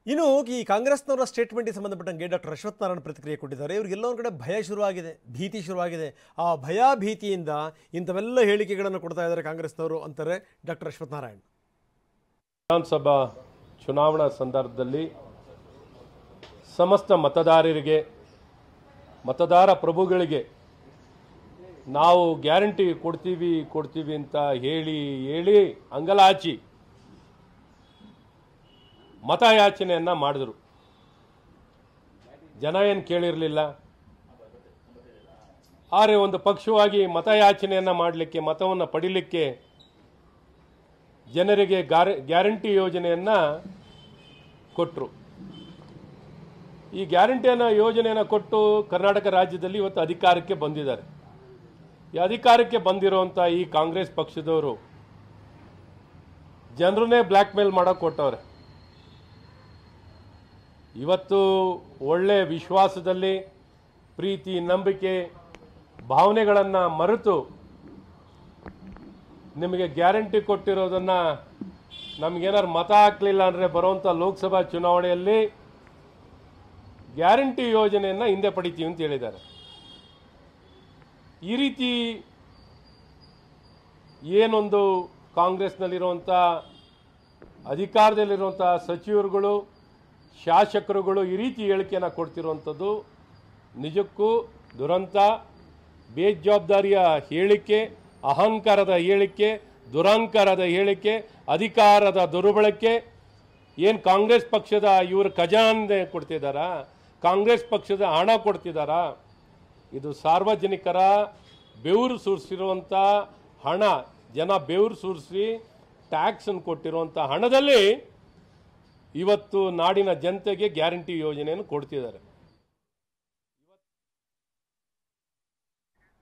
ಇನ್ನು ಈ ಕಾಂಗ್ರೆಸ್ನವರ ಸ್ಟೇಟ್ಮೆಂಟ್ಗೆ ಸಂಬಂಧಪಟ್ಟಂಗೆ ಡಾಕ್ಟರ್ ಅಶ್ವಥ್ ನಾರಾಯಣ ಪ್ರತಿಕ್ರಿಯೆ ಕೊಟ್ಟಿದ್ದಾರೆ. ಇವರಿಗೆಲ್ಲ ಒಂದು ಕಡೆ ಭಯ ಶುರುವಾಗಿದೆ, ಭೀತಿ ಶುರುವಾಗಿದೆ. ಆ ಭಯ ಭೀತಿಯಿಂದ ಇಂಥವೆಲ್ಲ ಹೇಳಿಕೆಗಳನ್ನು ಕೊಡ್ತಾ ಇದ್ದಾರೆ ಕಾಂಗ್ರೆಸ್ನವರು ಅಂತಾರೆ ಡಾಕ್ಟರ್ ಅಶ್ವಥ್ ನಾರಾಯಣ್. ವಿಧಾನಸಭಾ ಚುನಾವಣಾ ಸಂದರ್ಭದಲ್ಲಿ ಸಮಸ್ತ ಮತದಾರರಿಗೆ, ಮತದಾರ ಪ್ರಭುಗಳಿಗೆ ನಾವು ಗ್ಯಾರಂಟಿ ಕೊಡ್ತೀವಿ ಅಂತ ಹೇಳಿ ಅಂಗಲಾಚಿ ಮತಯಾಚನೆಯನ್ನ ಮಾಡಿದ್ರು. ಜನ ಏನು ಕೇಳಿರಲಿಲ್ಲ. ಆದರೆ ಒಂದು ಪಕ್ಷವಾಗಿ ಮತಯಾಚನೆಯನ್ನ ಮಾಡಲಿಕ್ಕೆ, ಮತವನ್ನು ಪಡಿಲಿಕ್ಕೆ ಜನರಿಗೆ ಗ್ಯಾರಂಟಿ ಯೋಜನೆಯನ್ನ ಕೊಟ್ಟರು. ಈ ಗ್ಯಾರಂಟಿಯನ್ನ ಯೋಜನೆಯನ್ನು ಕೊಟ್ಟು ಕರ್ನಾಟಕ ರಾಜ್ಯದಲ್ಲಿ ಇವತ್ತು ಅಧಿಕಾರಕ್ಕೆ ಬಂದಿದ್ದಾರೆ. ಈ ಅಧಿಕಾರಕ್ಕೆ ಬಂದಿರುವಂಥ ಈ ಕಾಂಗ್ರೆಸ್ ಪಕ್ಷದವರು ಜನರನ್ನೇ ಬ್ಲ್ಯಾಕ್ ಮೇಲ್ ಮಾಡೋಕೆ ಕೊಟ್ಟವ್ರೆ. ಇವತ್ತು ಒಳ್ಳೆ ವಿಶ್ವಾಸದಲ್ಲಿ ಪ್ರೀತಿ, ನಂಬಿಕೆ, ಭಾವನೆಗಳನ್ನು ಮರೆತು ನಿಮಗೆ ಗ್ಯಾರಂಟಿ ಕೊಟ್ಟಿರೋದನ್ನ ನಮಗೇನಾದ್ರು ಮತ ಹಾಕಲಿಲ್ಲ ಅಂದರೆ ಬರುವಂಥ ಲೋಕಸಭಾ ಚುನಾವಣೆಯಲ್ಲಿ ಗ್ಯಾರಂಟಿ ಯೋಜನೆಯನ್ನು ಹಿಂದೆ ಪಡಿತೀವಿ ಅಂತ ಹೇಳಿದ್ದಾರೆ. ಈ ರೀತಿ ಏನೊಂದು ಕಾಂಗ್ರೆಸ್ನಲ್ಲಿರುವಂಥ ಅಧಿಕಾರದಲ್ಲಿರುವಂಥ ಸಚಿವರುಗಳು, ಶಾಸಕರುಗಳು ಈ ರೀತಿ ಹೇಳಿಕೆಯನ್ನು ಕೊಡ್ತಿರುವಂಥದ್ದು ನಿಜಕ್ಕೂ ದುರಂತ, ಬೇಜವಾಬ್ದಾರಿಯ ಹೇಳಿಕೆ, ಅಹಂಕಾರದ ಹೇಳಿಕೆ, ದುರಹಂಕಾರದ ಹೇಳಿಕೆ, ಅಧಿಕಾರದ ದುರ್ಬಳಕೆ. ಏನು ಕಾಂಗ್ರೆಸ್ ಪಕ್ಷದ ಇವರು ಖಜಾನೆ ಕೊಡ್ತಿದ್ದಾರಾ, ಕಾಂಗ್ರೆಸ್ ಪಕ್ಷದ ಹಣ ಕೊಡ್ತಿದ್ದಾರಾ? ಇದು ಸಾರ್ವಜನಿಕರ ಬೆವರು ಸುರಿಸಿರುವಂಥ ಹಣ, ಜನ ಬೆವರು ಸುರಿಸಿ ಟ್ಯಾಕ್ಸನ್ನು ಕೊಟ್ಟಿರುವಂಥ ಹಣದಲ್ಲಿ ಇವತ್ತು ನಾಡಿನ ಜನತೆಗೆ ಗ್ಯಾರಂಟಿ ಯೋಜನೆಯನ್ನು ಕೊಡ್ತಿದ್ದಾರೆ.